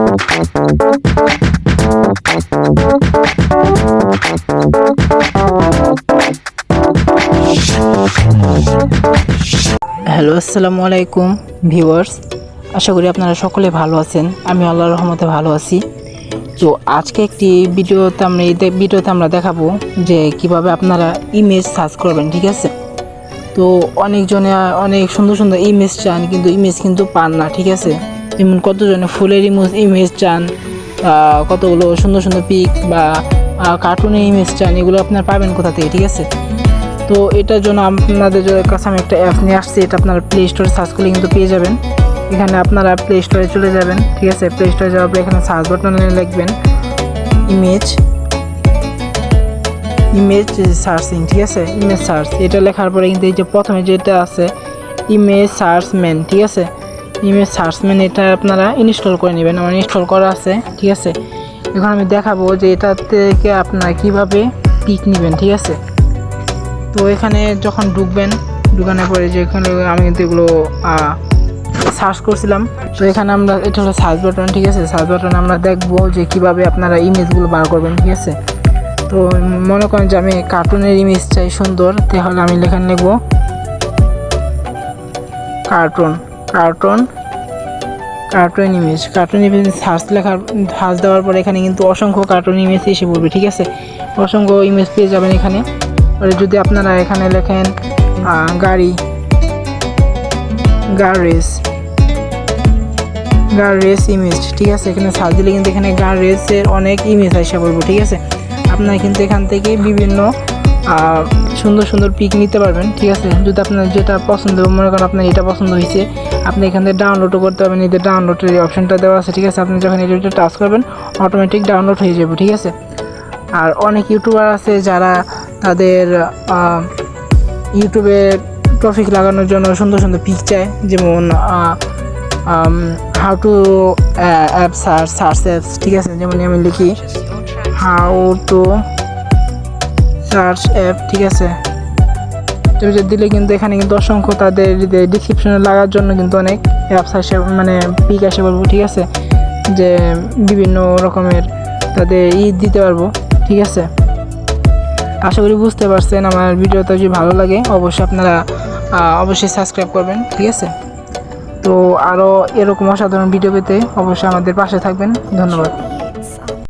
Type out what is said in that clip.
Hello, আসসালামু আলাইকুম viewers. আশা করি আপনারা সকলে ভালো আছেন। আমি আল্লাহর রহমতে ভালো আছি। তো আজকে একটি ভিডিওতে আমরা দেখাবো যে কিভাবে আপনারা ইমেজ সার্চ করবেন, ঠিক আছে? তো অনেকজনে অনেক সুন্দর সুন্দর ইমেজ চান, কিন্তু ইমেজ কিন্তু পান না, ঠিক আছে? যেমন কতজনে ফুলের ইমেজ চান, কতগুলো সুন্দর সুন্দর পিক বা কার্টুনের ইমেজ চান, এগুলো আপনারা পাবেন কোথা থেকে, ঠিক আছে? তো এটার জন্য আপনাদের কাছে আমি একটা অ্যাপ নিয়ে আসছি। এটা আপনারা প্লে স্টোরে সার্চ করলে কিন্তু পেয়ে যাবেন। এখানে আপনারা প্লে স্টোরে চলে যাবেন, ঠিক আছে? প্লে স্টোরে যাওয়ার পর এখানে সার্চ বাটনে লিখবেন ইমেজ সার্চিং, ঠিক আছে? ইমেজ সার্চ, এটা লেখার পরে কিন্তু এই যে প্রথমে যেটা আছে ইমেজ সার্চম্যান, ঠিক আছে? ইমেজ সার্চম্যান এটা আপনারা ইনস্টল করে নেবেন। আমার ইনস্টল করা আছে, ঠিক আছে? এখন আমি দেখাবো যে এটা থেকে আপনারা কীভাবে পিক নেবেন, ঠিক আছে? তো এখানে যখন ঢুকানোর পরে যে এখানে আমি কিন্তু এগুলো সার্চ করছিলাম। তো এখানে আমরা এটা হলো সার্চ বাটন, ঠিক আছে? সার্চ বাটনে আমরা দেখবো যে কিভাবে আপনারা ইমেজগুলো বার করবেন, ঠিক আছে? তো মনে করেন যে আমি কার্টুনের ইমেজ চাই সুন্দর, তাহলে আমি এখানে লিখবো কার্টুন ইমেজ সার্চ দেওয়ার পরে এখানে কিন্তু অসংখ্য কার্টুন ইমেজ এসে পড়বে, ঠিক আছে? অসংখ্য ইমেজ পেয়ে যাবেন এখানে। আর যদি আপনারা এখানে লেখেন গার রেস ইমেজ, ঠিক আছে? এখানে সার্চ দিলে কিন্তু এখানে গার রেসের অনেক ইমেজ আসে পড়বে, ঠিক আছে? আপনারা কিন্তু এখান থেকে বিভিন্ন সুন্দর সুন্দর পিক নিতে পারবেন, ঠিক আছে? যদি আপনার যেটা পছন্দ, মনে করেন আপনার এটা পছন্দ হয়েছে, আপনি এখান থেকে ডাউনলোডও করতে পারবেন। এদের ডাউনলোডের অপশানটা দেওয়া আছে, ঠিক আছে? আপনি যখন এটা টাচ করবেন অটোমেটিক ডাউনলোড হয়ে যাবে, ঠিক আছে? আর অনেক ইউটিউবার আছে যারা তাদের ইউটিউবে টপিক লাগানোর জন্য সুন্দর সুন্দর পিক চায়, যেমন how to app search apps, ঠিক আছে? যেমন আমি লিখি হাউ টু সার্চ অ্যাপ, ঠিক আছে? দিলে কিন্তু এখানে কিন্তু অসংখ্য তাদের ডিসক্রিপশনে লাগার জন্য কিন্তু অনেক অ্যাপস আসে, মানে পিক আসে বলবো, ঠিক আছে? যে বিভিন্ন রকমের তাদের দিতে পারবো, ঠিক আছে? আশা করি বুঝতে পারছেন। আমার ভিডিওটা যদি ভালো লাগে অবশ্যই আপনারা অবশ্যই সাবস্ক্রাইব করবেন, ঠিক আছে? তো আরও এরকম অসাধারণ ভিডিও পেতে অবশ্যই আমাদের পাশে থাকবেন। ধন্যবাদ।